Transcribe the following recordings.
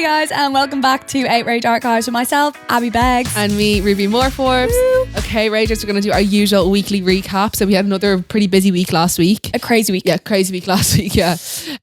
guys, and welcome back to Outrage Archives with myself, Abby Beggs. And me, Ruby Moore Forbes. Okay, Ragers, we're going to do our usual weekly recap. So we had another pretty busy week last week. A crazy week. Yeah, crazy week last week, yeah.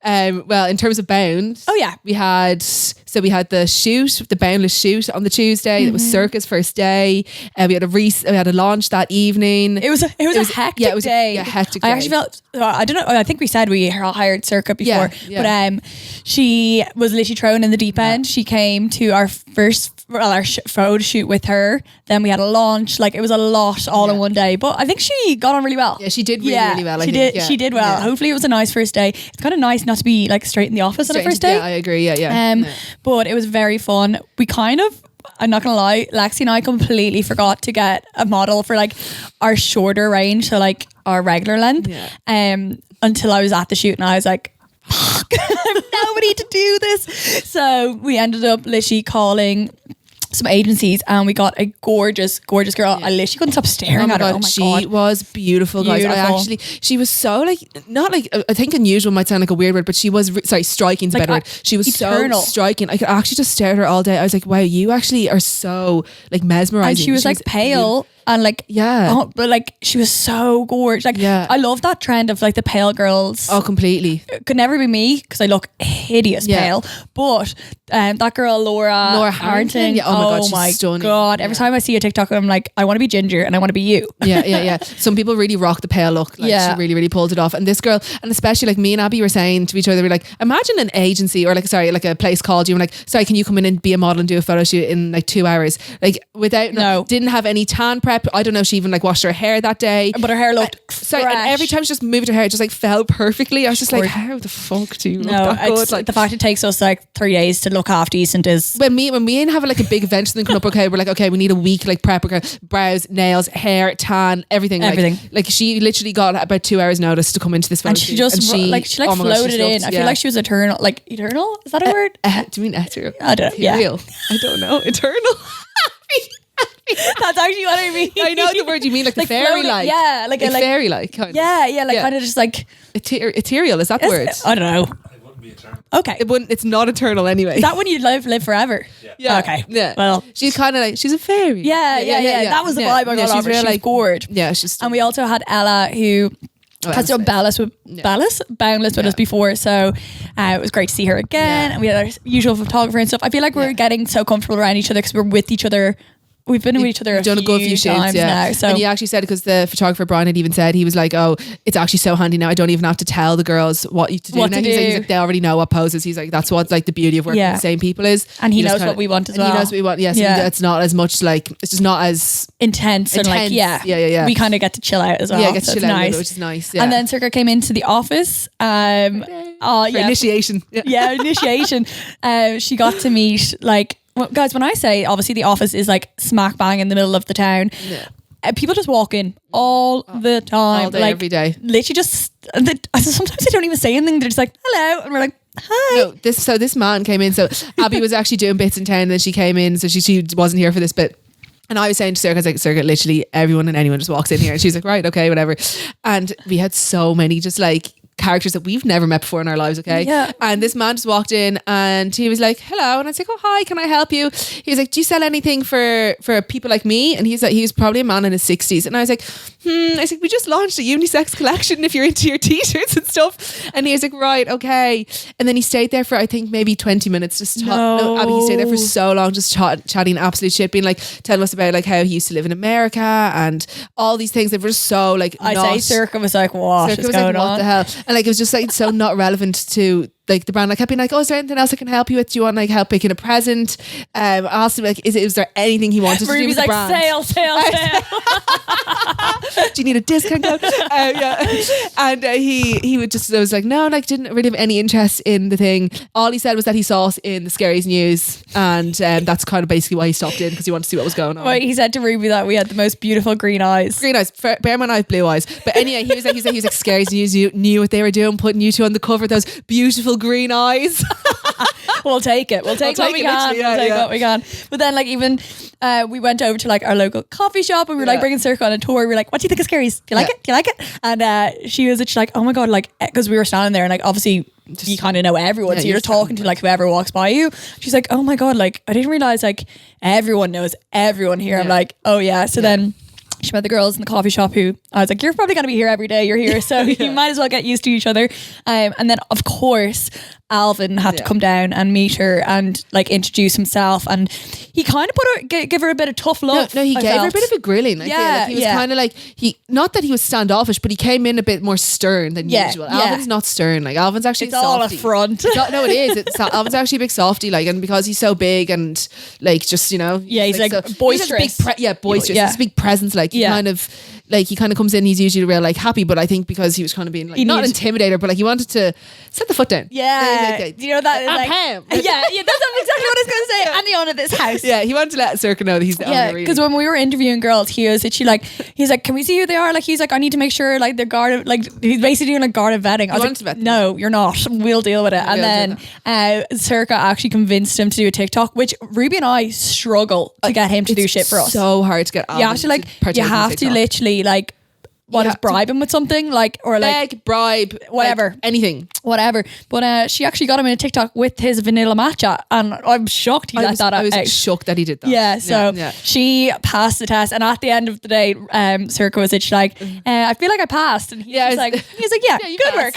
Well, in terms of Bound. Oh, yeah. We had the shoot, the Boundless shoot on the Tuesday. It was Circus first day. We had a launch that evening. It was a hectic day. Yeah, hectic day. I actually felt, I don't know, I think we said we hired Circa before, but she was literally thrown in the deep end. She came to our photo shoot with her. Then we had a launch. Like, it was a lot all in one day. But I think she got on really well. Yeah, she did really well. She did well. Yeah. Hopefully it was a nice first day. It's kind of nice not to be like straight in the office on a first day. Yeah, I agree. Yeah. But it was very fun. We kind of, I'm not gonna lie, Lexi and I completely forgot to get a model for like our shorter range, so like our regular length. Until I was at the shoot and I was like, fuck, I have nobody to do this. So we ended up literally calling some agencies and we got a gorgeous girl. I literally couldn't stop staring at her. Oh my God. She was beautiful, guys. She was so like, not like, I think unusual might sound like a weird word, but she was, striking's like a better word. She was eternal. So striking. I could actually just stare at her all day. I was like, wow, you actually are so like mesmerizing. And she was like pale. And like, but like she was so gorgeous. Like, I love that trend of like the pale girls. Oh, completely. It could never be me because I look hideous pale. But that girl, Laura Harrington. Yeah, oh my God, she's stunning. God, every time I see a TikTok, I'm like, I want to be ginger and I want to be you. Yeah. Some people really rock the pale look. Like, she really, really pulled it off. And this girl, and especially like me and Abby were saying to each other, we're like, imagine an agency or like a place called you and like, sorry, can you come in and be a model and do a photo shoot in like 2 hours? Like without, didn't have any tan prep. I don't know if she even like washed her hair that day. But her hair looked fresh. And every time she just moved her hair, it just like fell perfectly. I was just like, how the fuck do you look that good? Like, the fact it takes us like 3 days to look half decent is... When we ain't having like a big event something come up, okay, we're like, okay, we need a week like prep, okay, brows, nails, hair, tan, everything. Like she literally got about 2 hours notice to come into this photo shoot. She floated in. I feel like she was eternal. Like, eternal? Is that a word? Do you mean ethereal? I don't know. Ethereal. I don't know. Eternal. That's actually what I mean. I know the word you mean, like the fairy like. Yeah, like fairy like kind of. Yeah, like kind of just like ethereal. Is that the word? I don't know. It wouldn't be eternal. Okay. It's not eternal anyway. Is that when you live forever? Yeah. Okay. Yeah. Well, she's kind of like, she's a fairy. Yeah. That was the vibe I got off her. She was gorgeous. Yeah, she's. And we also had Ella, who has done Boundless with us before, so it was great to see her again. And we had our usual photographer and stuff. I feel like we're getting so comfortable around each other because we're with each other. We've been with each other a good few times now. So. And he actually said, because the photographer Brian had even said, he was like, oh, it's actually so handy now. I don't even have to tell the girls what to do. He's like, they already know what poses. He's like, that's what like the beauty of working with the same people is. And he knows what we want as well. He knows what we want. Yes. Yeah. It's not as much like, it's just not as intense. And like, yeah. We kind of get to chill out as well. Yeah, get to chill out, nice. Which is nice. Yeah. And then Circa came into the office. Initiation. Yeah, initiation. She got to meet like, well, guys, when I say obviously the office is like smack bang in the middle of the town, people just walk in all the time, all day, like, every day. Literally just sometimes they don't even say anything. They're just like, hello, and we're like, hi. No, this man came in. So Abby was actually doing bits in town, and then she came in, so she wasn't here for this bit. And I was saying to Circa, I was like, Circa, literally everyone and anyone just walks in here. And she's like, right, okay, whatever. And we had so many just like characters that we've never met before in our lives, okay? Yeah. And this man just walked in and he was like, hello. And I was like, oh, hi, can I help you? He was like, do you sell anything for people like me? And he's like, he was probably a man in his 60s. And I was like, I was like, we just launched a unisex collection if you're into your t-shirts and stuff. And he was like, right, okay. And then he stayed there for, I think, maybe 20 minutes. Just Abby, he stayed there for so long, just chatting absolute shit, being like, telling us about like how he used to live in America and all these things that were so like, I say Circa was like, what is going on? What the hell? And like, it was just like so not relevant to like the brand. Like, I'd be like, oh, is there anything else I can help you with? Do you want like help picking a present? I asked him like, is there anything he wanted to do with the brand? Sale. Do you need a discount code? Yeah. And he would just, I was like, no, like didn't really have any interest in the thing. All he said was that he saw us in the Scaries News, and that's kind of basically why he stopped in, because he wanted to see what was going on. Well, he said to Ruby that we had the most beautiful green eyes. Bear in mind I have blue eyes. But anyway, he was like Scaries News knew what they were doing, putting you two on the cover, those beautiful green eyes. We'll take it. We'll take what we can. We'll take what we can. But then like even we went over to like our local coffee shop and we were like bringing Circa on a tour. We were like, what do you think of Scaries? Do you like it? Do you like it? And she was just like, oh my God, like, because we were standing there and like obviously you kind of know everyone. So you're just talking to like whoever walks by you. She's like, oh my God, like I didn't realize like everyone knows everyone here. I'm like, oh yeah. So then she met the girls in the coffee shop who I was like, you're probably going to be here every day. You're here. So you might as well get used to each other. And then of course, Alvin had to come down and meet her and like introduce himself. And he kind of give her a bit of tough love. No, he gave her a bit of a grilling. I feel like he was kind of like, not that he was standoffish, but he came in a bit more stern than usual. Alvin's not stern. Like Alvin's actually it's all a front. No, it is. Alvin's actually a big softie. Like, and because he's so big and like just, you know. Yeah, he's like so, boisterous. Boisterous. He's a big presence. Like he kind of comes in, he's usually real like happy, but I think because he was kind of being like not intimidator, but like he wanted to set the foot down. You know that I'm like, him. that's exactly what I was going to say. I'm the owner of this house. Yeah, he wanted to let Circa know that he's the owner. Yeah, because when we were interviewing girls, he's like, can we see who they are? Like he's like, I need to make sure like they're guarded. Like he's basically doing like guarded vetting. I was like, no, you're not. We'll deal with it. And then Circa actually convinced him to do a TikTok, which Ruby and I struggle to get him to do shit for us. So hard to get. You have to literally like. What is bribe him with something like or like beg, bribe, whatever, like anything, whatever. But she actually got him in a TikTok with his vanilla matcha, and I'm shocked I was shocked that he did that. Yeah, so she passed the test, and at the end of the day, Circa was it. She's like, I feel like I passed, and he's like, yeah, good work.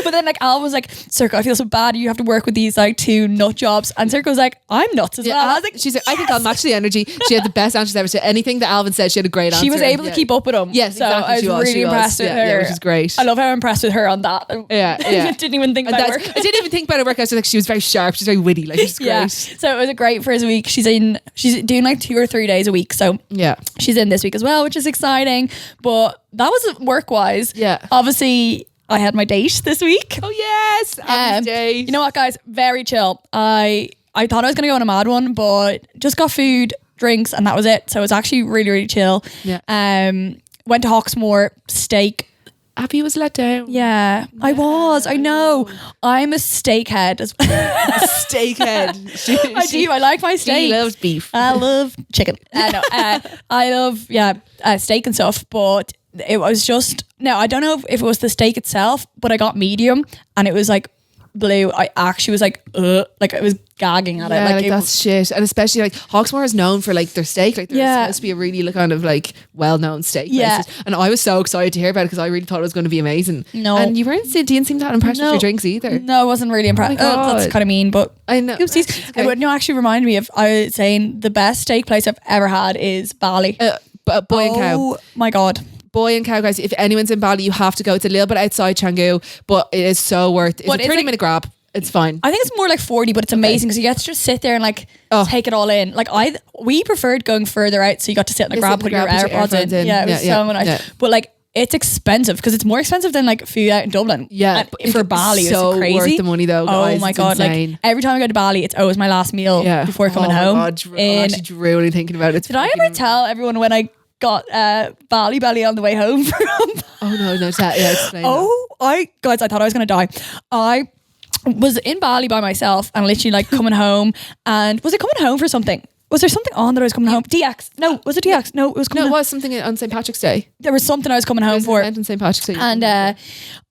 But then like Al was like, Circa, I feel so bad. You have to work with these like two nut jobs, and Circa was like, I'm nuts as well. I was like, she's like, I think I'll match the energy. She had the best answers ever. So anything that Alvin said, she had a great answer. She was able to keep up with him. Yes, so exactly. I was really impressed with her. Which is great. I love how impressed with her on that. I didn't even think about work. I didn't even think about her work. I was like, she was very sharp. She's very witty. Like, she's great. Yeah. So it was a great first week. She's doing like 2 or 3 days a week. So she's in this week as well, which is exciting. But that was work wise. Yeah. Obviously, I had my date this week. Oh yes, date. You know what, guys? Very chill. I thought I was gonna go on a mad one, but just got food, drinks, and that was it. So it was actually really, really chill. Yeah. Went to Hawksmoor, steak. Abby was let down. Yeah, I was. I know. I'm a steak head as well. Steak head. I do. I like my steak. She loves beef. I love chicken. I love steak and stuff. But it was just I don't know if it was the steak itself, but I got medium, and it was like blue. I actually was like I was gagging at it. Like that's shit. And especially like Hawksmoor is known for like their steak. Like they're supposed to be a really kind of like well-known steak places. And I was so excited to hear about it because I really thought it was going to be amazing. No. And you didn't seem that impressed with your drinks either. No, I wasn't really impressed. That's kind of mean, but I know. Oopsies. It would actually remind me of I was saying the best steak place I've ever had is Bali. Boy and Cow. Oh my God. Boy and Cow, guys, if anyone's in Bali, you have to go. It's a little bit outside Canggu, but it is so worth it. It's a 30-minute grab. It's fine. I think it's more like 40, but it's amazing because you get to just sit there and like take it all in. Like we preferred going further out, so you got to sit in the grab, put your AirPods in. Yeah, it was so nice. Yeah. But like it's expensive because it's more expensive than like food out in Dublin. Yeah, and for Bali, it's crazy. Worth the money though. Guys. Oh my it's God! insane. Like every time I go to Bali, it's always my last meal before coming home. God, I'm actually drooling thinking about it. Did I ever tell everyone when I got Bali belly on the way home from explain. Guys, I thought I was gonna die. I was in Bali by myself and literally like coming home, and was it coming home for something? Was there something on that I was coming home? DX? No, was it DX? No, it was coming. No, it was something on St. Patrick's Day. There was something I was coming home for. On St. Patrick's Day, and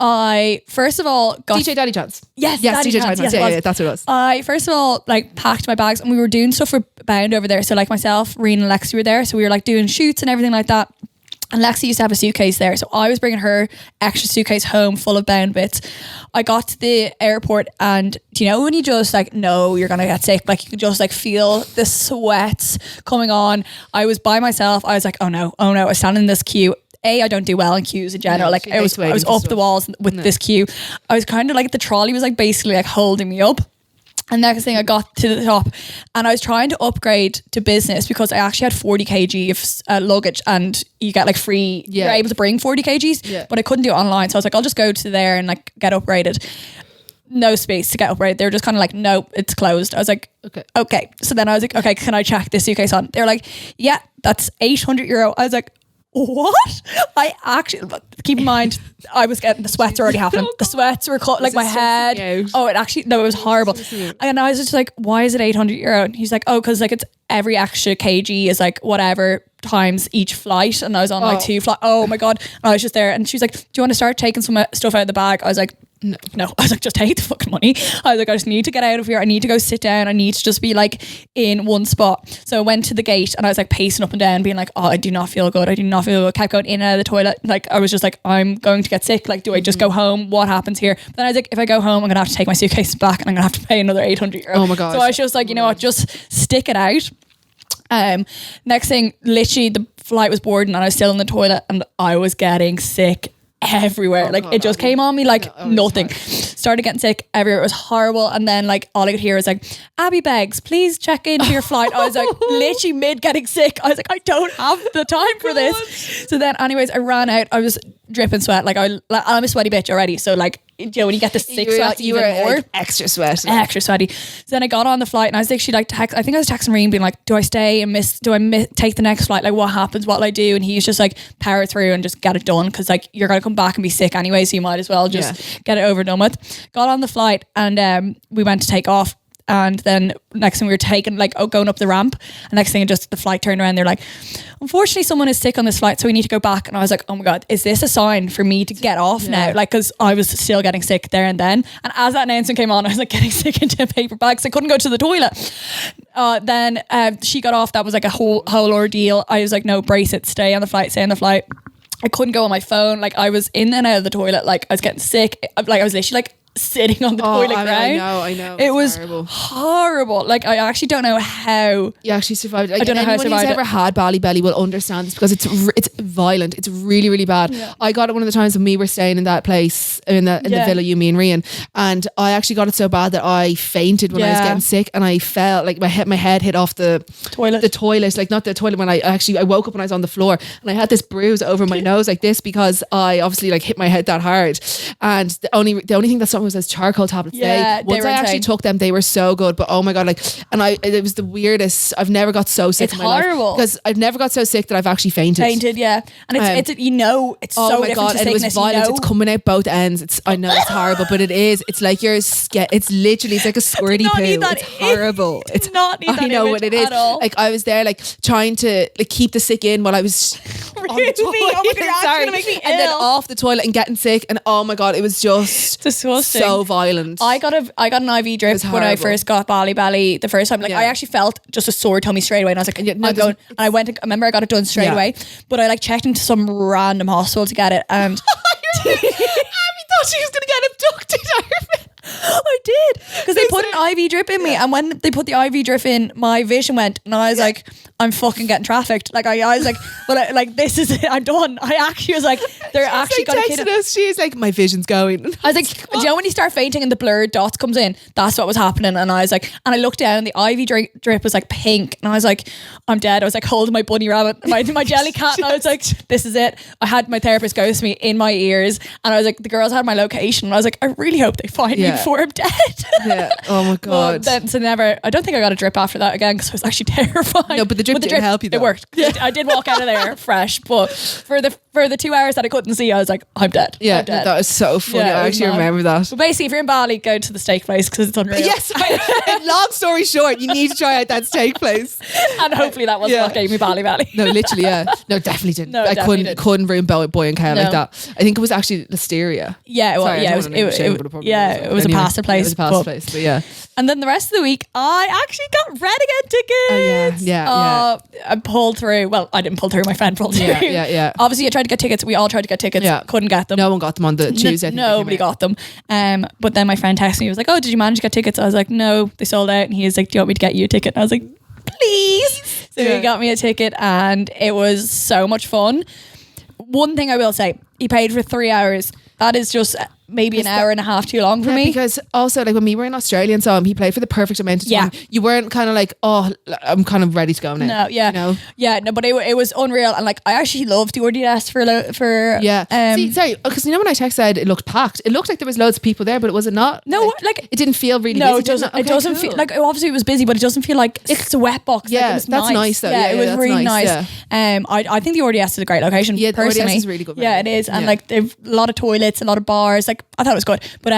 I first of all got DJ Daddy John's. Yes, DJ Daddy John's. Yeah, that's what it was. I first of all like packed my bags, and we were doing stuff for Bound over there. So like myself, Reen and Lexi were there, so we were like doing shoots and everything like that. And Lexi used to have a suitcase there, so I was bringing her extra suitcase home full of Bound bits. I got to the airport, and do you know when you just like know you're gonna get sick? Like you can just like feel the sweats coming on. I was by myself. I was like, oh no. I was standing in this queue. I don't do well in queues in general. Like I was up the walls with this queue. I was kind of like the trolley was like basically like holding me up. And next thing I got to the top, and I was trying to upgrade to business because I actually had 40 kg of luggage, and you get like free, you're able to bring 40 kgs, but I couldn't do it online. So I was like, I'll just go to there and like get upgraded. No space to get upgraded. They were just kind of like, nope, it's closed. I was like, okay. So then I was like, okay, can I check this suitcase on? They were like, yeah, that's €800. I was like, what? I actually, keep in mind, I was getting, the sweats were already happening. The sweats were like my head. Oh, it actually, no, it was horrible. And I was just like, why is it €800? And he's like, oh, because like it's every extra kg is like whatever times each flight. And I was on like 2 flights. Oh my God. And I was just there. And she was like, do you want to start taking some stuff out of the bag? I was like, no. I was like, just take the fucking money. I was like, I just need to get out of here. I need to go sit down. I need to just be like in one spot. So I went to the gate and I was like pacing up and down, being like, oh, I do not feel good. I do not feel good. Kept going in and out of the toilet. Like I was just like, I'm going to get sick. Like, do I just go home? What happens here? But then I was like, if I go home, I'm gonna have to take my suitcase back and I'm gonna have to pay another €800. Oh my God. So I was just like, you know what, just stick it out. Next thing, literally the flight was boarding and I was still in the toilet and I was getting sick everywhere. It just came on me like nothing. Started getting sick everywhere. It was horrible. And then like all I could hear was like, Abby begs, please check into your flight. I was like literally mid getting sick. I was like, I don't have the time for this. So then anyways, I ran out. I was dripping sweat. I'm a sweaty bitch already. So like, you know, when you get the sick sweat, you were more like extra sweat, extra sweaty. So then I got on the flight and I was actually like, I think I was texting Reem being like, do I stay and take the next flight? Like what happens? What'll I do? And he's just like, power through and just get it done. Cause like you're going to come back and be sick anyway. So you might as well just get it over and done with. Got on the flight and we went to take off. And then next thing we were taking going up the ramp, and next thing just the flight turned around, they're like, unfortunately someone is sick on this flight, so we need to go back. And I was like, oh my God, is this a sign for me to get off now? Like, because I was still getting sick there and then. And as that announcement came on, I was like getting sick into a paper bag, so I couldn't go to the toilet. Then she got off. That was like a whole ordeal. I was like, no, brace it, stay on the flight. I couldn't go on my phone. Like I was in and out of the toilet. Like I was getting sick. Like I was literally like sitting on the toilet ground. I know. It was horrible. Like I actually don't know how you actually survived. Like, I don't know how I survived. Anyone who's ever had Bali belly will understand this because it's violent. It's really, really bad. Yeah. I got it one of the times when we were staying in that place in the villa, you, me and Rian, and I actually got it so bad that I fainted when I was getting sick, and I fell like my head hit off the toilet. The toilet, like not the toilet. When I woke up when I was on the floor, and I had this bruise over my nose like this because I obviously like hit my head that hard. And the only thing that stopped me was those charcoal tablets. Once I actually took them, they were so good. But oh my God, it was the weirdest. I've never got so sick in my life because I've never got so sick that I've actually fainted. And it's so different to sickness, and it was violent. It's coming out both ends. I know it's horrible, but it is. It's like it's literally like a squirty poo. It's horrible. It's not. I know what it is. Like I was there, like trying to like keep the sick in while I was on the toilet. Oh my God, sorry. Make me ill. And then off the toilet and getting sick, and oh my God, it was just disgusting. So violent. I got an IV drip when I first got Bali belly the first time. Like I actually felt just a sore tummy straight away, and I was like, I'm going. And I went. I remember I got it done straight away, but I like checked into some random hospital to get it, and Abby thought she was gonna get abducted. I did, because they put an IV drip in me, and when they put the IV drip in, my vision went, and I was like, I'm fucking getting trafficked. Like I was like, well, like this is it. I'm done. I actually was like, they're actually gonna kid us. She's like, my vision's going. I was like, do you know when you start fainting and the blurred dots comes in? That's what was happening. And I was like, and I looked down, and the IV drip was like pink, and I was like, I'm dead. I was like holding my bunny rabbit, my jelly cat, and I was like, this is it. I had my therapist go to me in my ears, and I was like, the girls had my location, and I was like, I really hope they find me before I'm dead. Oh my God. I don't think I got a drip after that again, because I was actually terrified. No, but the drip didn't help you though. It worked. I did walk out of there fresh, but for the 2 hours that I couldn't see, I was like, I'm dead. Yeah, I'm dead. That was so funny. I actually remember that. But basically, if you're in Bali, go to the steak place because it's unreal. Yes. Long story short, you need to try out that steak place, and hopefully that wasn't what gave me Bali belly. No, literally, no, definitely didn't. I couldn't ruin boy and cow like that. I think it was actually Listeria. Yeah, it was a pasta place. It was a pasta place, but yeah. And then the rest of the week, I actually got Renegade tickets. I pulled through. Well, I didn't pull through. My friend pulled through. Yeah. Obviously, I tried to get tickets. We all tried to get tickets. Yeah. Couldn't get them. No one got them on the Tuesday. Nobody got them. But then my friend texted me. He was like, "Oh, did you manage to get tickets?" I was like, "No, they sold out." And he was like, "Do you want me to get you a ticket?" And I was like, "Please." So he got me a ticket, and it was so much fun. One thing I will say, he paid for 3 hours. That is just maybe an hour and a half too long for me. Because also, like when we were in Australia and so on, he played for the perfect amount of time. You weren't kind of like, oh, I'm kind of ready to go now. No, yeah, you know? Yeah, no, but it was unreal, and like I actually loved the RDS for See, sorry, because you know when I texted, it looked packed. It looked like there was loads of people there, but it was not. No, like it didn't feel really. No, busy, it doesn't. Okay, it doesn't cool. feel like obviously it was busy, but it doesn't feel like it's a wet box. Yeah, like, it was that's nice though. Yeah, it was really nice. Yeah. I think the RDS is a great location. Yeah, the personally. RDS is really good. Yeah, it is, and like they've a lot of toilets, a lot of bars. Like I thought it was good, but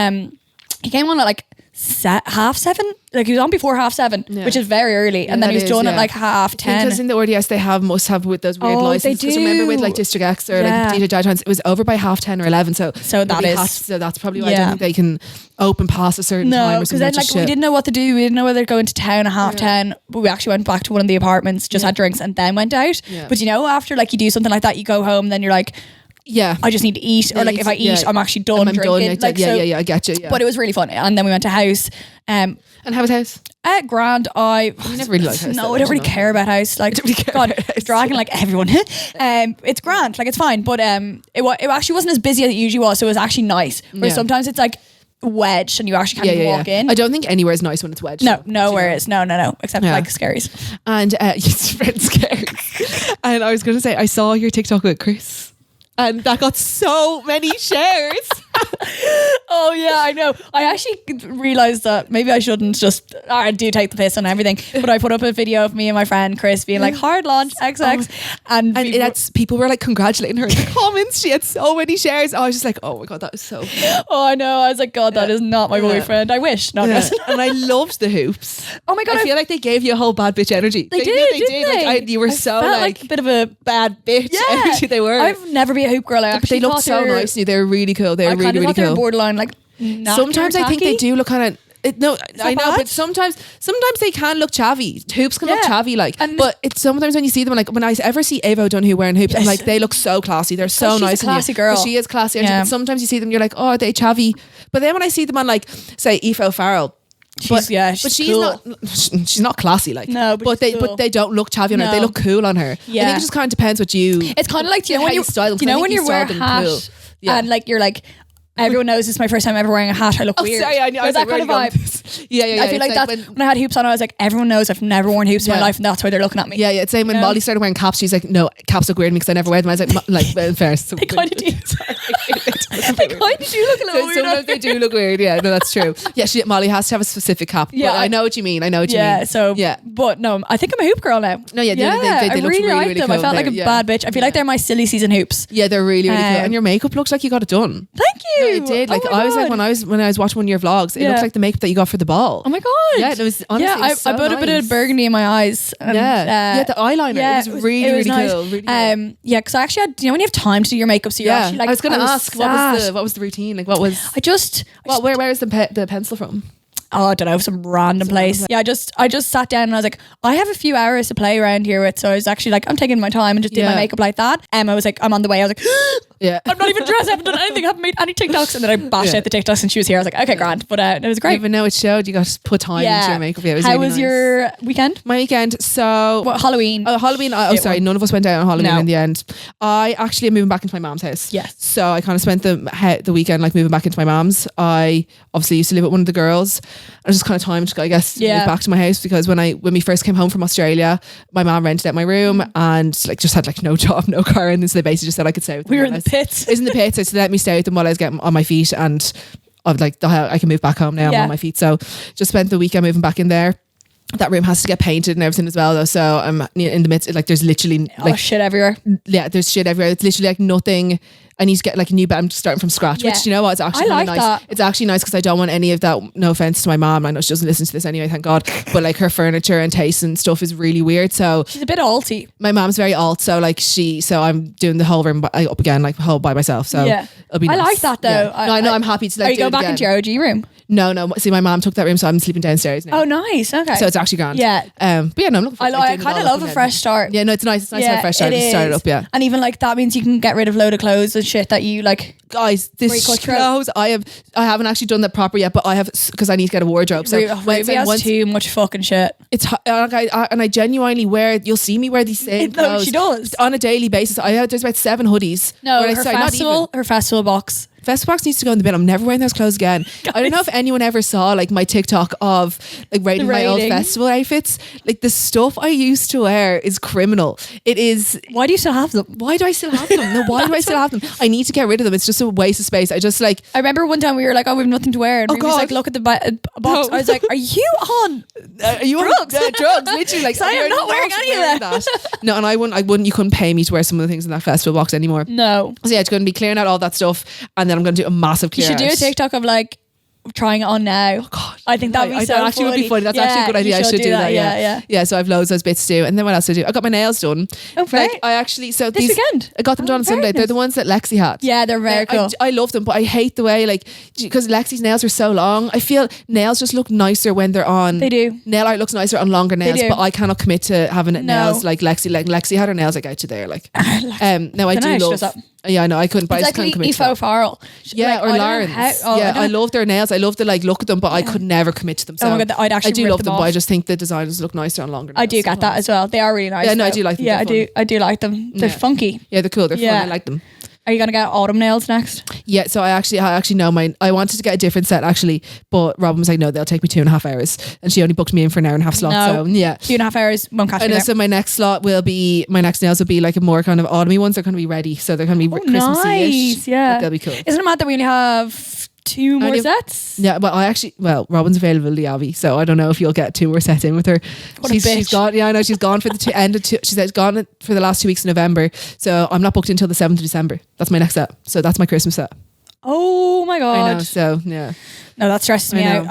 he came on at like 7:30. Like he was on before 7:30, which is very early, and then he was done at like 10:30. Because in the RDS they must have with those weird licenses. Because remember with like District X or like DJ Diatones, it was over by 10:30 or 11. So that's probably why I don't think they can open past a certain time. Because then like we didn't know what to do. We didn't know whether to go into town at 10:30. But we actually went back to one of the apartments, just had drinks, and then went out. But you know, after like you do something like that, you go home, then you're like, I just need to eat, or like if I eat, I'm actually done drinking. Like, I get you. Yeah. But it was really fun, and then we went to house. And how was house? Grand. You never really like house. No, I don't really care about house. Like, God, dragging like everyone. It's grand, like it's fine, but it actually wasn't as busy as it usually was, so it was actually nice. Whereas sometimes it's like wedged and you actually can't even walk in. I don't think anywhere is nice when it's wedged. No, nowhere is. No, except like Scaries. And Scaries. And I was going to say, I saw your TikTok with Chris. And that got so many shares. Oh yeah, I know. I actually realised that maybe I shouldn't just I do take the piss on everything. But I put up a video of me and my friend Chris being like hard launch XX and people were like congratulating her in the comments. She had so many shares. I was just like, oh my god, that was so funny. Oh I know. I was like, God, that is not my boyfriend. I wish not. And I loved the hoops. Oh my god, I feel like they gave you a whole bad bitch energy. They did. Like you were so like a bit of a bad bitch energy. They were. I've never been a hoop girl. But they looked so nice. They were really cool. They were really, really cool. Borderline like. Sometimes I think they do look kind of. I know, but sometimes they can look chavvy. Hoops can look chavvy, like. But it's sometimes when you see them, like when I ever see Avo Dunhu wearing hoops, I'm like, they look so classy. They're so nice. She's a classy girl. She is classy. But sometimes you see them, you're like, oh, are they chavvy? But then when I see them on like, say, Aoife Farrell. She's cool. She's not classy, like. No, but they don't look chavvy on her. They look cool on her. Yeah. I think it just kind of depends what you. It's kind of like when you wear a hat and like you're like. Everyone knows this is my first time ever wearing a hat. I look weird. Sorry, I know. That kind of vibe. Yeah. I feel like that when I had hoops on, I was like, everyone knows I've never worn hoops in my life, and that's why they're looking at me. Yeah. It's same when Molly started wearing caps. She's like, no, caps look weird to me because I never wear them. I was like, in fairness, they kind of do. They kind of do look a little weird. Sometimes they do look weird. Yeah, no, that's true. Yeah, Molly has to have a specific cap. Yeah, but I know what you mean. But no, I think I'm a hoop girl now. No, they look really, really cool. I felt like a bad bitch. I feel like they're my silly season hoops. Yeah, they're really, really cool. And your makeup looks like you got it done. Thank you. No, it did. Like I was like when I was watching one of your vlogs, it looked like the makeup that you got for the ball. Oh my god! Yeah, it was honestly. I put a bit of burgundy in my eyes. And, the eyeliner. Yeah, it was really, really nice. cool. Really cool. Because I actually had. You know when you have time to do your makeup, so you're actually like. I was going to ask what was the routine? Like what was? Where is the pencil from? Oh, I don't know, some random place. Yeah, I just sat down and I was like, I have a few hours to play around here with, so I was actually like, I'm taking my time and just did my makeup like that. I was like, I'm on the way. I was like, I'm not even dressed. I haven't done anything. I haven't made any TikToks. And then I bashed out the TikToks and she was here. I was like, okay, grand. But it was great. Even though it showed, you got to put time into your makeup. Yeah, How was your weekend? My weekend. So Halloween. Sorry, none of us went out on Halloween in the end. I actually am moving back into my mom's house. Yes. So I kind of spent the weekend like moving back into my mom's. I obviously used to live with one of the girls. I was just kind of time to, I guess, move back to my house because when we first came home from Australia, my mom rented out my room and like just had like no job, no car, and so they basically just said I could stay with them. We were in the pits. I was in the pits, so they let me stay with them while I was getting on my feet, and I've like I can move back home now. I'm on my feet, so just spent the weekend moving back in there. That room has to get painted and everything as well though, so I'm in the midst, like there's literally like shit everywhere. Yeah, there's shit everywhere. It's literally like nothing. I need to get like a new bed. I'm just starting from scratch, which you know what, it's actually really nice. That. It's actually nice because I don't want any of that. No offense to my mom, I know she doesn't listen to this anyway, thank God, but like her furniture and taste and stuff is really weird, so she's a bit alty. My mom's very alt, so like so I'm doing the whole room up again, like whole by myself, so it'll be nice. I like that though. I know, I'm happy to like, are you going back into your OG room? No. See, my mom took that room, so I'm sleeping downstairs now. Oh, nice. Okay. So it's actually grand. Yeah. But yeah, no, I'm looking forward. I kind of love a fresh start. Yeah, no, it's nice. It's nice to have a fresh start. Just start it up, yeah. And even like that means you can get rid of a load of clothes and shit that you like. Guys, this clothes I haven't actually done that proper yet, but I have because I need to get a wardrobe. So Ruby has too much fucking shit. It's and I genuinely wear. You'll see me wear these same clothes. She does on a daily basis. There's about 7 hoodies. No, her festival box. Festival Box needs to go in the bin. I'm never wearing those clothes again. I don't know if anyone ever saw like my TikTok of like rating my old festival outfits. Like the stuff I used to wear is criminal. It is. Why do you still have them? Why do I still have them? No, why do I still have them? I need to get rid of them. It's just a waste of space. I just like. I remember one time we were like, oh, we have nothing to wear, and we was like, look at the box. No. I was like, are you on? Are you drugs? On drugs? Literally, like I am not wearing any of that. No, and I wouldn't. You couldn't pay me to wear some of the things in that festival box anymore. No. So yeah, it's going to be clearing out all that stuff, and then I'm going to do a massive clear. You should do a TikTok of like trying it on now. Oh God, I think that'd be so that actually funny. would be funny. That's actually a good idea. I should do that. Yeah. So I've loads of those bits to do, and then what else do I do? I got my nails done. Oh, very. Like I actually this weekend. I got them done on Sunday. They're the ones that Lexi had. Yeah, they're very cool. I love them, but I hate the way like because Lexi's nails are so long. I feel nails just look nicer when they're on. They do. Nail art looks nicer on longer nails, but I cannot commit to having nails like Lexi. Like Lexi had her nails like out to there. Like no, I do love. Yeah, I know I couldn't. But it's I just like can't commit to Efo Farrell. Yeah, or Lauren's. I love their nails. I love the like look of them, but I could never commit to them. So oh my God, I do love them, off. but I just think the designs look nicer on longer nails. I do get that as well. They are really nice. Yeah, no, I do like them. Yeah, I do like them. They're funky. Yeah, they're cool. They're fun. I like them. Are you gonna get autumn nails next? Yeah, so I actually know mine. I wanted to get a different set actually, but Robin was like, no, they'll take me 2.5 hours, and she only booked me in for an hour and a half slot. No, so yeah, 2.5 hours won't catch me there. So my next nails will be like a more kind of autumny ones. They're going to be ready, so they're going to be Christmassy-ish. Nice, yeah, they'll be cool. Isn't it mad that we only have 2 more sets? Yeah, well, Robin's availability, Abby, so I don't know if you'll get 2 more sets in with her. She's gone. Yeah, I know she's gone for the end of she said gone for the last 2 weeks of November. So I'm not booked until the 7th of December. That's my next set. So that's my Christmas set. Oh my God. I know. So yeah. No, that stresses me out.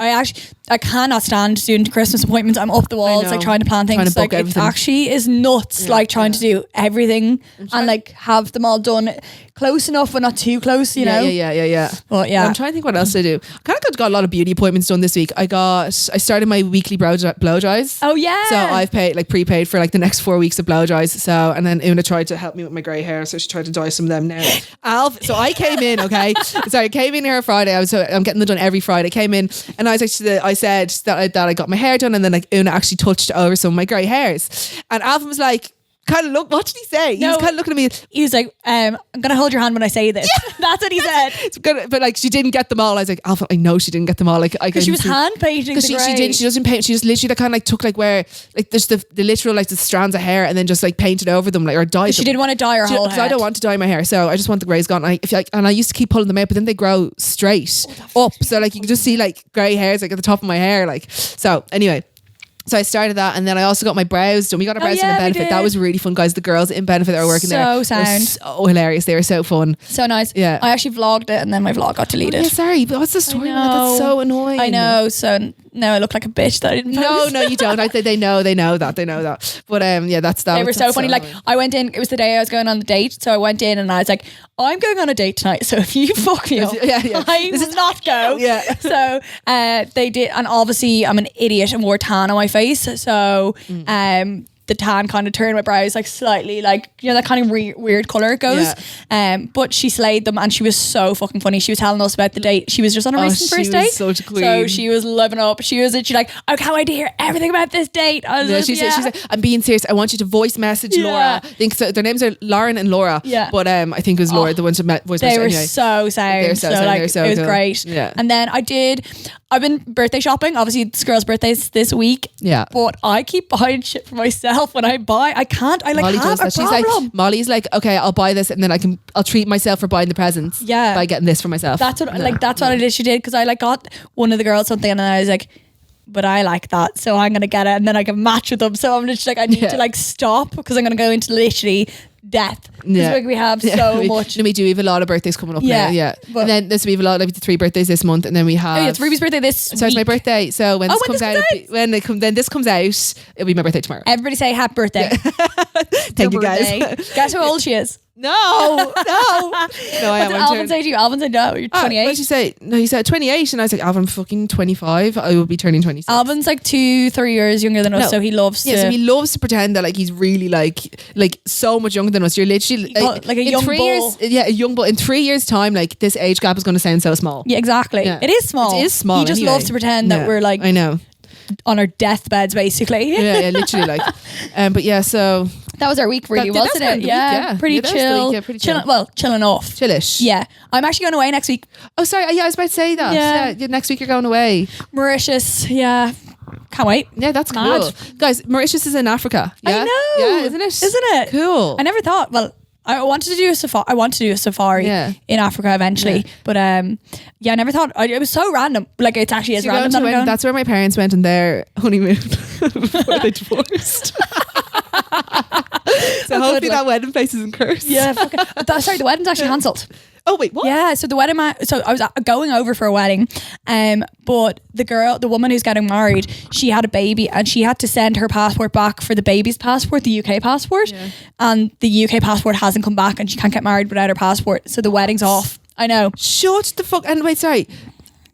I cannot stand doing Christmas appointments. I'm up the walls, like trying to plan things. Trying to book like everything. It actually is nuts. Like trying to do everything and like have them all done close enough, but not too close. You know. Yeah. But yeah, I'm trying to think what else to do. I kind of got a lot of beauty appointments done this week. I started my weekly blow dries. Oh yeah. So I've prepaid for like the next 4 weeks of blow dries. So and then Una tried to help me with my grey hair, so she tried to dye some of them now. So I came in. Okay, sorry, I came in here Friday. I'm getting them done every Friday. Came in and I said that I got my hair done, and then like Una actually touched over some of my grey hairs, and Alvin was like, kind of look, what did he say? He was kind of looking at me. He was like, I'm gonna hold your hand when I say this. Yeah, that's what he said. It's good, but like she didn't get them all. I was like, Alpha, I know she didn't get them all. Like because she was hand painting. Because she doesn't paint. She just literally kind of like took like where like there's the literal like the strands of hair and then just like painted over them like or dyed them. She didn't want to dye her whole head. I don't want to dye my hair, so I just want the greys gone. And I used to keep pulling them out, but then they grow straight up, so like you can just see like grey hairs like at the top of my hair. Like so. Anyway. So I started that, and then I also got my brows done. We got our brows done in Benefit. That was really fun, guys. The girls in Benefit that were working there were so hilarious. They were so fun. So nice. Yeah. I actually vlogged it, and then my vlog got deleted. Yeah, sorry, but what's the story? That's so annoying. I know. So now I look like a bitch that I didn't post. No, you don't. They know that. But yeah, that's that. They were so funny. Like I went in. It was the day I was going on the date, so I went in and I was like, I'm going on a date tonight. So if you fuck me up, I will not go. Yeah. So they did, and obviously I'm an idiot and wore tan on my face. So the tan kind of turned my brows like slightly, like, you know, that kind of weird colour it goes. But she slayed them, and she was so fucking funny. She was telling us about the date. She was just on a recent first date. Such a queen. So she was living up. She was literally like, I can't wait to hear everything about this date. I was she said, I'm being serious. I want you to voice message Laura. I think so, their names are Lauren and Laura. Yeah. But I think it was Laura, the ones who met voice message. They were so sound. They were so sound. Like, they were so it was cool. great. Yeah. And then I've been birthday shopping. Obviously, it's girls' birthdays this week. Yeah. But I keep buying shit for myself when I buy. I can't. I like Molly have does a that. problem. Molly's like, okay, I'll buy this, and then I'll treat myself for buying the presents. Yeah. By getting this for myself. That's what I did. She did, because I like got one of the girls something, and I was like, but I like that, so I'm gonna get it, and then I can match with them. So I'm literally like, I need to like stop, because I'm gonna go into literally death. Because we have so much. We do. We have a lot of birthdays coming up now. Yeah. And then we have a lot, like 3 birthdays this month, and then we have. Oh yeah, it's Ruby's birthday this week. So it's my birthday. So when this comes out, it'll be my birthday tomorrow. Everybody say happy birthday. Thank you, guys. Guess how old she is? No, I am. What did Alvin say to you? Alvin said, no, you're 28. What did you say? No, he said 28, and I was like, Alvin, I'm fucking 25. I will be turning 26. Alvin's like 2-3 years younger than us, so he loves to. Yeah, so he loves to pretend that like he's really like so much younger than us. You're literally like a young bull. A young bull. In 3 years' time, like this age gap is going to sound so small. Yeah, exactly. Yeah. It is small. It is small. He just loves to pretend that we're like. I know. On our deathbeds, basically. Yeah, literally like. But yeah, so That was our week, really, That's wasn't kind it? of the week, Yeah, pretty that was the chill. week, yeah, pretty chill. Well, chill enough. Chillish. Yeah, I'm actually going away next week. Oh, sorry. Yeah, I was about to say that. Yeah. Yeah. Next week you're going away. Mauritius. Yeah, can't wait. Yeah, that's Mad. cool. Guys, Mauritius is in Africa. Yeah? I know. Yeah, isn't it? Isn't it? Cool. I never thought. Well, I wanted to do a safari. I want to do a safari in Africa eventually, but yeah, I never thought. It was so random. Like it actually is So random. That I'm going. that's where my parents went on their honeymoon before they divorced. So hopefully that wedding place isn't cursed. Yeah, sorry, the wedding's actually cancelled. Oh wait, what? Yeah, so the wedding. So I was going over for a wedding, but the woman who's getting married, she had a baby and she had to send her passport back for the baby's passport, the UK passport, and the UK passport hasn't come back, and she can't get married without her passport. So the wedding's off. I know. Shut the fuck. And wait, sorry.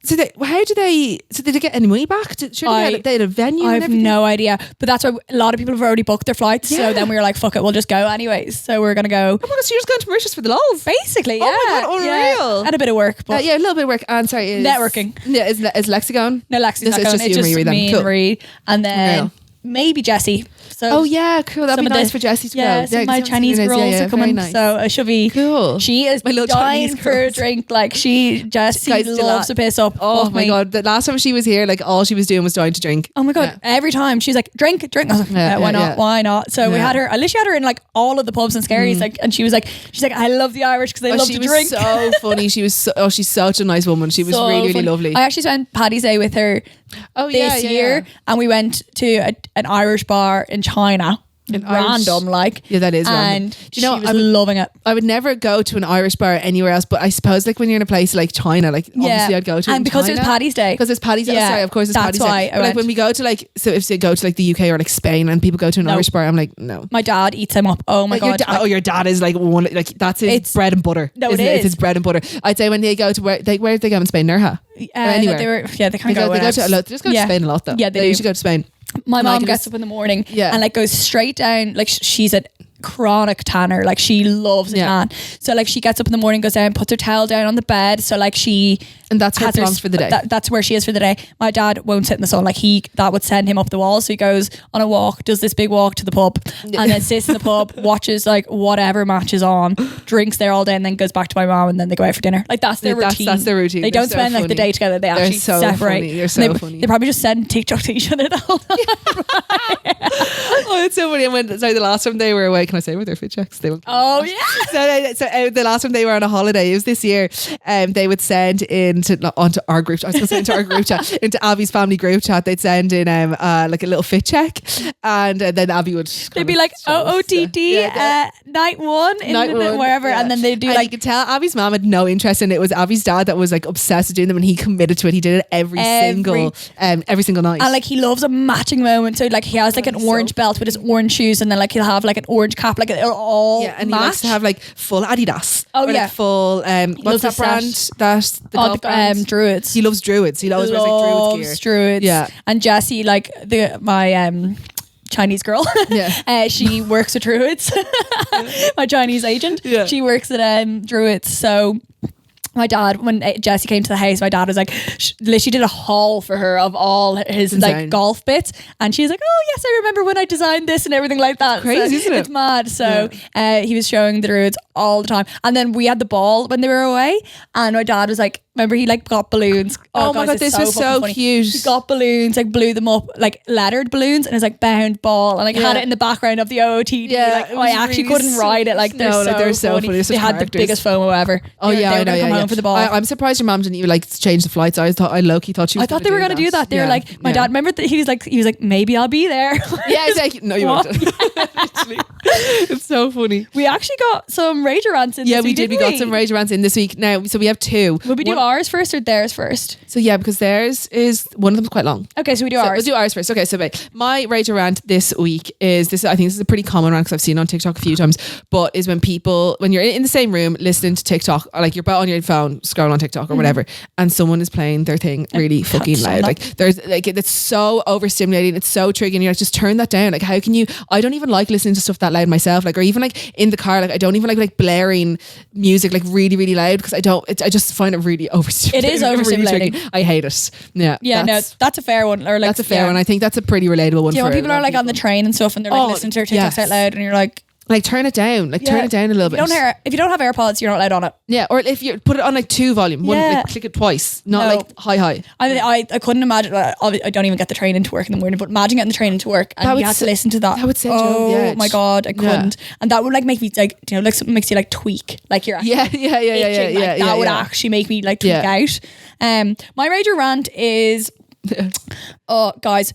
So did they get any money back? Surely they had a venue. I and have everything? no idea, but that's why a lot of people have already booked their flights. So then we were like, "Fuck it, we'll just go anyways." So we're gonna go. Oh my god, so you're just going to Mauritius for the lols? Basically, yeah. Oh my god, unreal. Yeah. And a bit of work, but Yeah, a little bit of work. And sorry, networking. Yeah, is Lexi going? No, Lexi's not It's going. just It's you and just Marie then. me Cool. and Marie, and then Unreal. maybe Jessie. So Oh yeah, cool. That'd some be of nice the- for Jessie to yeah, go. some of my 'cause Chinese that's girls really nice. are coming, very nice. so it should be Cool. She is My little dying Chinese for a girls. drink. Like Jessie Guys, still loves to piss up. Oh off my me. god, the last time she was here, like all she was doing was dying to drink. Oh my god! Yeah. Every time she's like, "Drink." I was like, "Why not? yeah. Why not?" So we Yeah. had her. I literally had her in like all of the pubs and scaries. Like, and she's like, "I love the Irish because they love she to was drink." so funny. She was she's such a nice woman. She was So really, really funny. lovely. I actually spent Paddy's Day with her this year, and we went to an Irish bar in China. Random, like Yeah, that is random. and Do you know, she was loving it. I would never go to an Irish bar anywhere else, but I suppose like when you're in a place like China, like obviously I'd go to. And because it was Paddy's Day. Because it's Paddy's Day. Yeah, Sorry, of course it's that's Paddy's why Day. I But like went. when we go to like, so if they go to like the UK or like Spain and people go to an Irish bar, I'm like, no. My dad eats them up. Oh my Like, god! your dad is like one, like that's his It's- bread and butter. No, it isn't is. It's his bread and butter. I'd say when they go to where did they go in Spain? Nerja. Anywhere. They They can't go. go to wherever. a lot. They just go to Spain a lot though. Yeah, they do. usually go to Spain. My And I mom can gets just- up in the morning Yeah. and like goes straight down. Like she's a chronic tanner. Like she loves a tan. So like she gets up in the morning, goes down, puts her towel down on the bed. So like she And that's her has her plans for the day. That's where she is for the day. My dad won't sit in the sun. Like that would send him up the wall. So he goes on a walk, does this big walk to the pub, and then sits in the pub, watches like whatever match is on, drinks there all day, and then goes back to my mom, and then they go out for dinner. Like that's their routine. That's their routine. They They're don't so spend like the funny. day together. They They're actually so separate. funny. They're so they, funny. They probably just send TikTok to each other. Oh, it's so funny. And the last time they were away, can I say with their fit checks? They were. Oh yeah. The last time they were on a holiday, it was this year. They would send onto our group. I was going to say into our group chat, into Abby's family group chat. They'd send in like a little fit check, and then Abby would. They'd be like OOTD night one in wherever, and then they'd do you could tell Abby's mom had no interest in it. It was Abby's dad that was like obsessed with doing them, and he committed to it. He did it every single night. And like he loves a matching moment. So like he has like an orange belt with his orange shoes, and then like he'll have like an orange cap, like it'll all and match. he likes to have like full Adidas. Oh, or, yeah. like full what's that brand? That's the golf brand. Druids. He loves Druids. He always wears like Druids gear. Druids. Yeah. And Jessie, like my Chinese girl, she works at Druids. My Chinese agent. Yeah. She works at Druids. So my dad, when Jessie came to the house, my dad was like, she did a haul for her of all his like golf bits, and she's like, "Oh yes, I remember when I designed this and everything like that." Crazy, isn't it? It's mad. So he was showing the Druids all the time, and then we had the ball when they were away, and my dad was like, remember he like got balloons. Oh my god, this was so cute. He got balloons, like blew them up, like lettered balloons, and it was like bound ball, and like had it in the background of the OOTD. Yeah, like I actually really couldn't ride it. Like they're so funny. They're such They had characters. the biggest FOMO ever. Oh They yeah, were I know. gonna come home for the ball. I'm surprised your mom didn't even like change the flights. I low-key thought she was. I thought they were going to do that. They were like, my dad. Remember that he was like, maybe I'll be there. Yeah, exactly. No, you won't. Literally. It's so funny. We actually got some Rager rants in. Yeah, this we week, did. We didn't got some Rage Rants in this week. Now, so we have two. Will we do ours first or theirs first? So yeah, because theirs is one of them's quite long. Okay, so we do So ours. we'll do ours first. Okay, so wait, my Rage Rant this week is this. I think this is a pretty common rant because I've seen it on TikTok a few times. But is when you're in the same room listening to TikTok, or like you're both on your phone scrolling on TikTok or whatever, and someone is playing their thing really fucking loud. Like there's like it's so overstimulating. It's so triggering. You're like, just turn that down. Like how can you? I don't even like listening to stuff that loud myself. Like or even like in the car. Like I don't even like blaring music like really really loud because I just find it really overstimulating. It is overstimulating. I hate it. Yeah. Yeah, that's a fair one. Or like, that's a fair one. I think that's a pretty relatable one. You know, when people are like on the train and stuff and they're like listening to their TikToks out loud and you're like turn it down. Turn it down a little bit. If you don't have AirPods, you're not allowed on it. Yeah, or if you put it on like 2 volume, one, like click it twice, not like high. I couldn't imagine. I don't even get the train into work in the morning, but imagine getting the train into work and you had to listen to that. That would send you over the edge. Oh my god, I couldn't. And that would like make me like, you know, like something makes you like tweak, like you're yeah. That would actually make me like tweak out. My Rager rant is, oh guys.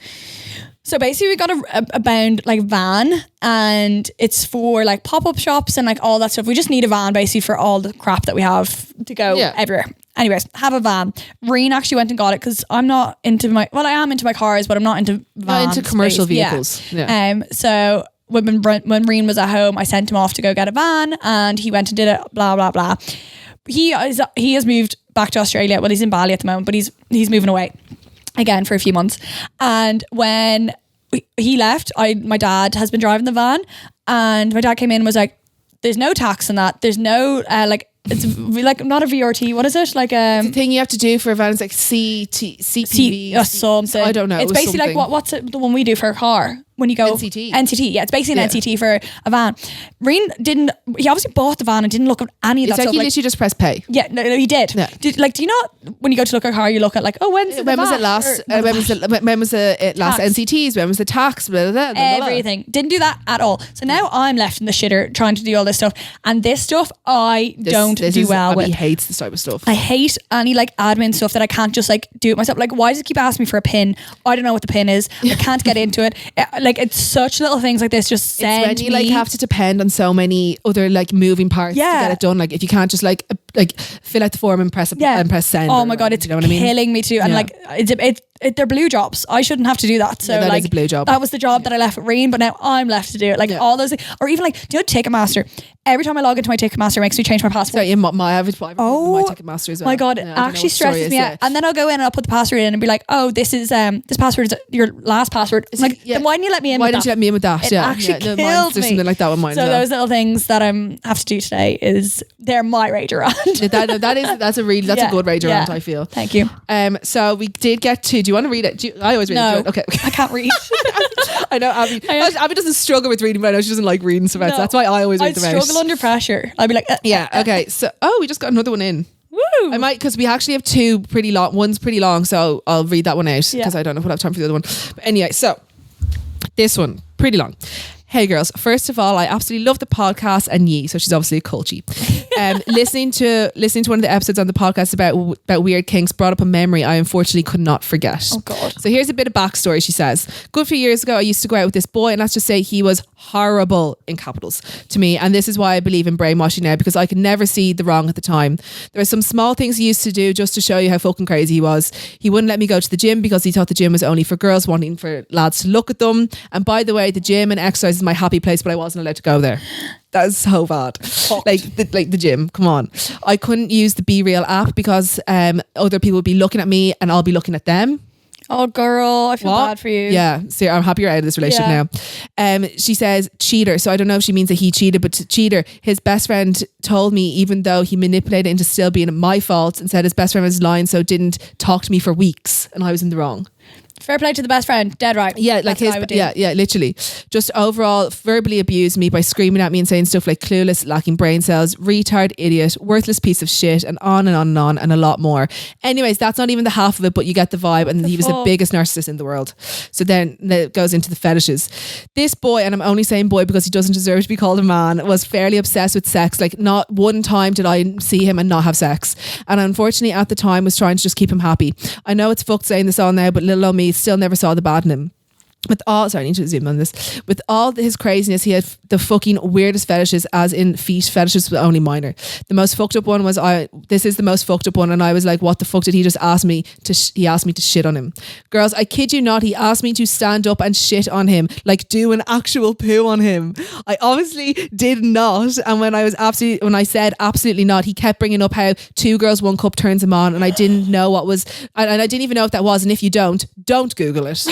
So basically we got a bound like van and it's for like pop-up shops and like all that stuff. We just need a van basically for all the crap that we have to go everywhere. Anyways, have a van. Reen actually went and got it because I'm not into I am into my cars, but I'm not into vans. Not into commercial vehicles. Yeah. So when Reen was at home, I sent him off to go get a van and he went and did it, blah, blah, blah. He has moved back to Australia. Well, he's in Bali at the moment, but he's moving away again for a few months. And when he left, my dad has been driving the van and my dad came in and was like, there's no tax on that. There's no it's like not a VRT. What is it? Like the thing you have to do for a van is like CTV or something. I don't know. It's basically like what's it, the one we do for a car when you go NCT. Yeah, it's basically an NCT for a van. Reen he obviously bought the van and didn't look at any of that stuff. It's like you literally just press pay. Yeah, no, he did. Yeah. Do you not when you go to look at a car, you look at like, oh, when was it last? When was the last NCTs? When was the tax? Blah, blah, blah, everything. Didn't do that at all. So now I'm left in the shitter trying to do all this stuff, and this stuff I don't do well with. He hates this type of stuff. I hate any like admin stuff that I can't just like do it myself. Like, why does it keep asking me for a pin? I don't know what the pin is. I can't get into it. Like, it's such little things like this just send it's when you like have to depend on so many other like moving parts to get it done. Like if you can't just like fill out the form and press send. Oh my god, it's killing me too. And like they're blue jobs. I shouldn't have to do that. So that like is a blue job. That was the job that I left with Reen, but now I'm left to do it. Like all those things. Or even like, do you know Ticketmaster? Every time I log into my Ticketmaster, it makes me change my password. So my Ticketmaster as well. My god, it actually stresses me out. And then I'll go in and I'll put the password in and be like, oh, this password is your last password. It's like, then why didn't you let me in? Why didn't you let me in with that? It actually kills me. There's something like that with mine. So those little things that I have to do today they're my Rager rant. That's a good Rager rant, I feel. Thank you. So we did get to. Do you want to read it? I always read it. Okay. I can't read. I know Abby doesn't struggle with reading, but I know she doesn't like reading so much. No, that's why I always read them out. I struggle under pressure. I'd be like, okay. So, we just got another one in. Woo! I might, because we actually have 2 pretty long. One's pretty long, so I'll read that one out because I don't know if we'll have time for the other one. But anyway, so this one, pretty long. Hey girls, first of all, I absolutely love the podcast and ye. So she's obviously a culture. Listening to one of the episodes on the podcast about weird kinks brought up a memory I unfortunately could not forget. Oh god. So here's a bit of backstory. She says, good few years ago I used to go out with this boy, and let's just say he was horrible in capitals to me, and this is why I believe in brainwashing now, because I could never see the wrong at the time. There were some small things he used to do just to show you how fucking crazy he was. He wouldn't let me go to the gym because he thought the gym was only for girls wanting for lads to look at them. And by the way, the gym and exercise is my happy place, but I wasn't allowed to go there. That is so bad. Like the gym, come on. I couldn't use the Be Real app because other people would be looking at me and I'll be looking at them. Oh girl, I feel bad for you. Yeah, so I'm happy you're out of this relationship now. She says cheater, so I don't know if she means that he cheated, but cheater. His best friend told me, even though he manipulated it into still being my fault, and said his best friend was lying, so didn't talk to me for weeks, and I was in the wrong. Fair play to the best friend. Dead right. Yeah, like literally. Just overall verbally abused me by screaming at me and saying stuff like clueless, lacking brain cells, retard, idiot, worthless piece of shit, and on and on and on, and a lot more. Anyways, that's not even the half of it, but you get the vibe. And he was the biggest narcissist in the world. So then it goes into the fetishes. This boy, and I'm only saying boy because he doesn't deserve to be called a man, was fairly obsessed with sex. Like, not one time did I see him and not have sex. And unfortunately at the time was trying to just keep him happy. I know it's fucked saying this on now, but little old me still never saw the bad in him. I need to zoom on this. With all his craziness, he had the fucking weirdest fetishes, as in feet fetishes, but only minor. The most fucked up one was this is the most fucked up one, and I was like, what the fuck did he just ask me to? He asked me to shit on him. Girls, I kid you not, he asked me to stand up and shit on him, like do an actual poo on him. I obviously did not, and when I said absolutely not, he kept bringing up how 2 girls 1 cup turns him on, and I didn't know what was, and I didn't even know if that was. And if you don't Google it.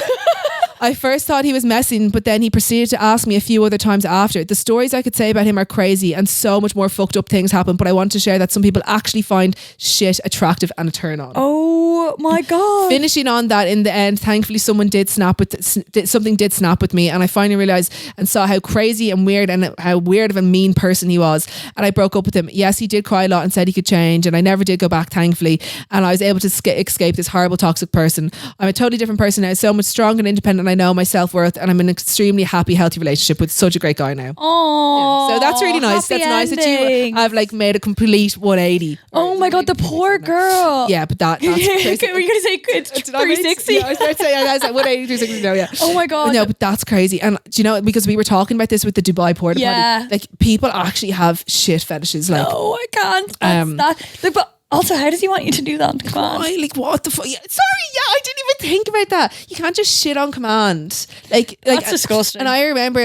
I first thought he was messing, but then he proceeded to ask me a few other times after. The stories I could say about him are crazy and so much more fucked up things happen, but I want to share that some people actually find shit attractive and a turn on. Oh my God. Finishing on that, in the end, thankfully someone something did snap with me, and I finally realised and saw how crazy and how weird of a mean person he was, and I broke up with him. Yes, he did cry a lot and said he could change, and I never did go back, thankfully, and I was able to escape this horrible toxic person. I'm a totally different person now, so much strong and independent. I know my self-worth, and I'm in an extremely happy, healthy relationship with such a great guy now. Oh, so that's really nice. That's nice that you have like made a complete 180. Oh my God, the poor girl. Yeah, but that's crazy. Were you going to say it's 360? Yeah, I started saying I was like 180, 360. No, yeah. Oh my God. No, but that's crazy. And do you know, because we were talking about this with the Dubai porta potty, like people actually have shit fetishes. Like, no, I can't. That's like, but also, how does he want you to do that? Come on. Why? Like, what the fuck? Yeah, sorry, I didn't even think about that. You can't just shit on command. Like that's disgusting. And I remember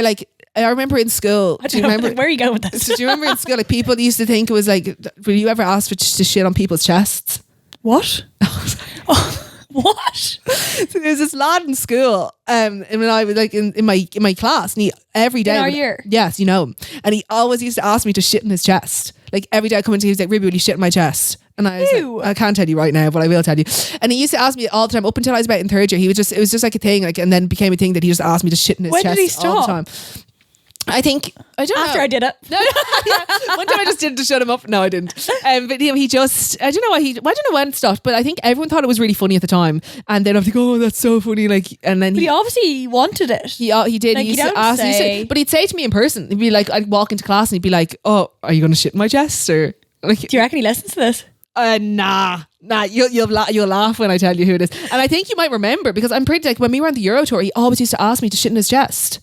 in school. Do you remember? Where are you going with this? Do you remember in school, like people used to think it was like, were you ever asked to shit on people's chests? What? What? So there was this lad in school, and when I was like in my class, and he every day in our year. Yes, you know him, and he always used to ask me to shit in his chest. Like every day I come into, he was like, "Ruby, will you shit in my chest?" And I was like, I can't tell you right now, but I will tell you. And he used to ask me all the time up until I was about in third year. It was just like a thing, like, and then became a thing that he just asked me to shit in his chest. When did he stop? All the time. I don't know. After I did it. No, yeah. One time I just did it to shut him up. No, I didn't. But he just, I don't know when it stopped, but I think everyone thought it was really funny at the time. And then I'm like, oh, that's so funny. Like, and then but he obviously wanted it. He did. Like, he used to ask, but he'd say to me in person, he'd be like, I'd walk into class and he'd be like, oh, are you going to shit in my chest? Or like, do you reckon he listens to this? Nah, you'll laugh when I tell you who it is. And I think you might remember, because I'm pretty like, when we were on the Euro tour, he always used to ask me to shit in his chest.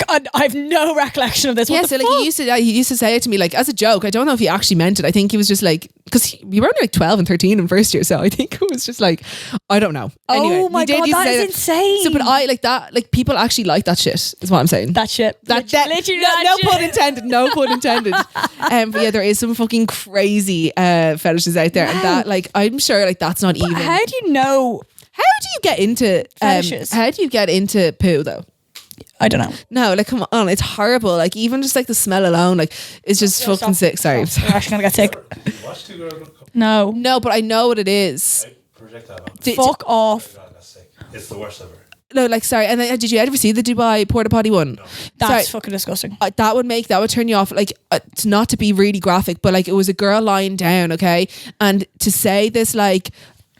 God, I have no recollection of this. Yeah, so like he used to say it to me like as a joke. I don't know if he actually meant it. I think he was just like, because we were only like 12 and 13 in first year, so I think it was just like, I don't know. Anyway, oh my God, that is insane. So, but I like that. Like people actually like that shit. Is what I'm saying. That shit. Literally no pun intended. No pun intended. But yeah, there is some fucking crazy fetishes out there, and that like I'm sure like that's not even. How do you know? How do you get into fetishes? How do you get into poo though? I don't know. No, like come on, it's horrible. Like even just like the smell alone, like it's just fucking sick. Sorry, I'm actually gonna get sick. Watch Two Girls, One Cup. No, but I know what it is. Fuck off. It's the worst ever. No, like sorry. And then, did you ever see the Dubai porta potty one? No. That's fucking disgusting. That would turn you off. Like not to be really graphic, but like it was a girl lying down, okay, and to say this like.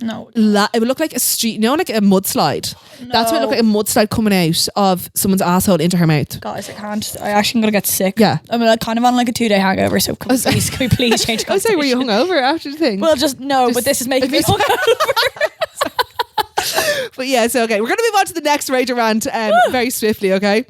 No, it would look like a street, you know, like a mudslide. No. That's what it looked like, a mudslide coming out of someone's asshole into her mouth. Guys, I can't. I actually am gonna get sick. Yeah, I'm like kind of on like a 2-day hangover. So can we please change? I was saying, were you hungover after the thing? Well, but this is making me hungover. But yeah, so okay, we're gonna move on to the next rage rant very swiftly. Okay,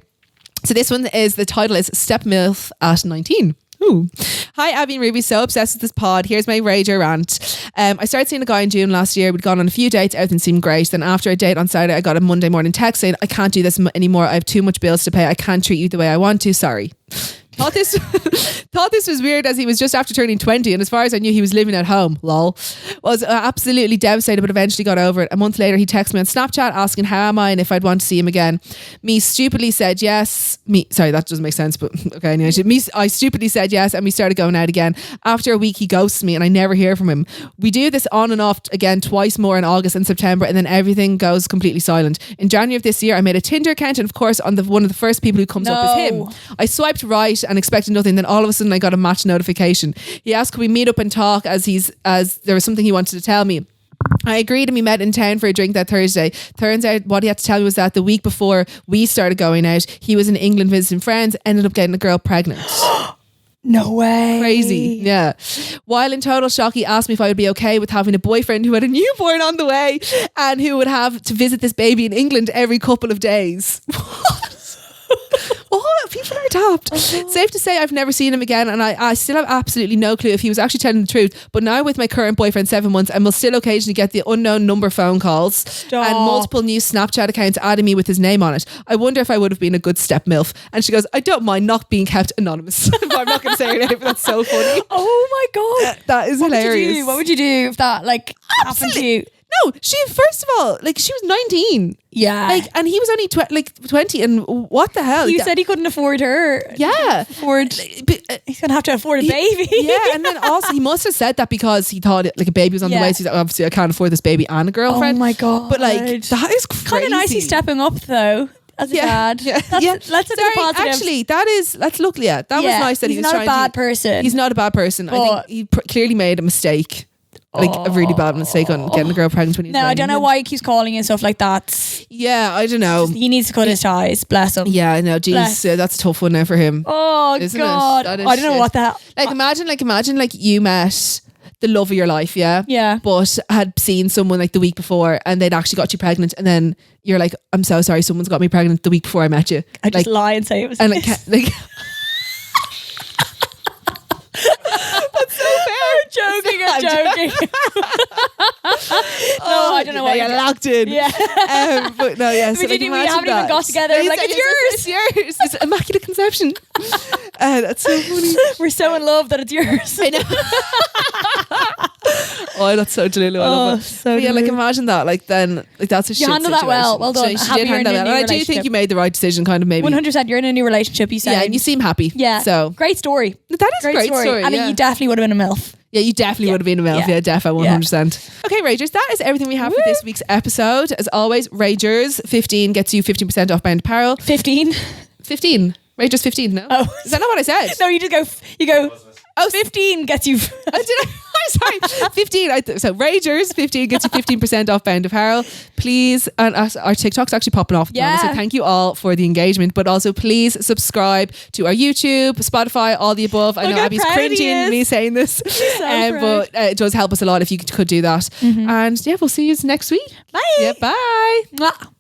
so this one is the title is Step MILF at 19. Ooh. Hi Abby and Ruby, so obsessed with this pod. Here's my rager rant. I started seeing a guy in June last year. We'd gone on a few dates, everything seemed great. Then after a date on Saturday, I got a Monday morning text saying, I can't do this anymore, I have too much bills to pay, I can't treat you the way I want to, sorry. Thought this was weird, as he was just after turning 20, and as far as I knew, he was living at home. Lol. Was absolutely devastated, but eventually got over it. A month later, he texted me on Snapchat asking how am I and if I'd want to see him again. Me stupidly said yes. Sorry, that doesn't make sense, but okay. Anyway, I stupidly said yes, and we started going out again. After a week, he ghosts me, and I never hear from him. We do this on and off again twice more in August and September, and then everything goes completely silent. In January of this year, I made a Tinder account, and of course, on one of the first people who comes up is him. I swiped right and expected nothing. Then all of a sudden I got a match notification. He asked could we meet up and talk as there was something he wanted to tell me. I agreed and we met in town for a drink that Thursday. Turns out what he had to tell me was that the week before we started going out, he was in England visiting friends, ended up getting a girl pregnant. No way. Crazy. Yeah. While in total shock, he asked me if I would be okay with having a boyfriend who had a newborn on the way and who would have to visit this baby in England every couple of days. What? Oh, people are topped. Safe to say I've never seen him again, and I still have absolutely no clue if he was actually telling the truth. But now with my current boyfriend 7 months, I must still occasionally get the unknown number phone calls. Stop. And multiple new Snapchat accounts adding me with his name on it. I wonder if I would have been a good step MILF. And she goes, I don't mind not being kept anonymous. I'm not going to say her name, but that's so funny. Oh my God. That is hilarious. What would you do if that happened to you? No, first of all, like she was 19. Yeah. Like, and he was only 20. And what the hell? You said he couldn't afford her. Yeah. He's gonna have to afford a baby. Yeah, and then also he must have said that because he thought like a baby was on the way. So he's like, obviously I can't afford this baby and a girlfriend. Oh my God. But like that is crazy. Kind of nice he's stepping up though. As a dad. Yeah. Let's look at the positive. Actually, that's luckily. Yeah, that was nice that he was trying to. He's not a bad person. He's not a bad person. I think he clearly made a mistake. Like a really bad mistake on getting a girl pregnant when he was I don't know why he keeps calling and stuff like that. Yeah, I don't know. He needs to cut his ties. Bless him. Yeah, I know. Jeez, that's a tough one now for him. Oh God, I don't know what the hell. Like imagine like you met the love of your life, yeah, but had seen someone like the week before and they'd actually got you pregnant, and then you're like, I'm so sorry, someone's got me pregnant the week before I met you. I just lie and say it was. And like that's so fair. I'm joking. No, I don't know why you're locked in. Yeah. But no, yeah. So we haven't even got together. Like, it's yours. It's yours. It's immaculate conception. That's so funny. We're so in love that it's yours. I know. Oh, that's so delulu. I love it. So yeah, like imagine that. Like then, like that's a shit handle situation. that well. Well done. So she did handle that. And I do think you made the right decision. Kind of maybe 100%. You're in a new relationship. You said. Yeah, and you seem happy. Yeah. So great story. That is a great story. And you definitely would have been a MILF. Yeah, you definitely would have been a MILF. Yeah, definitely 100%. Okay, Ragers, that is everything we have for this week's episode. As always, Ragers 15 gets you 15% off Bound Apparel. 15. Ragers 15, no? Oh. Is that not what I said? No, you go. Oh, 15 gets you. I'm sorry. 15. So Ragers 15 gets you 15% off Bound Apparel. Please, and our TikTok's actually popping off. Yeah. So thank you all for the engagement, but also please subscribe to our YouTube, Spotify, all the above. I know Abby's cringing me saying this, but it does help us a lot if you could do that. And yeah, we'll see you next week. Bye. Yeah, bye. Mwah.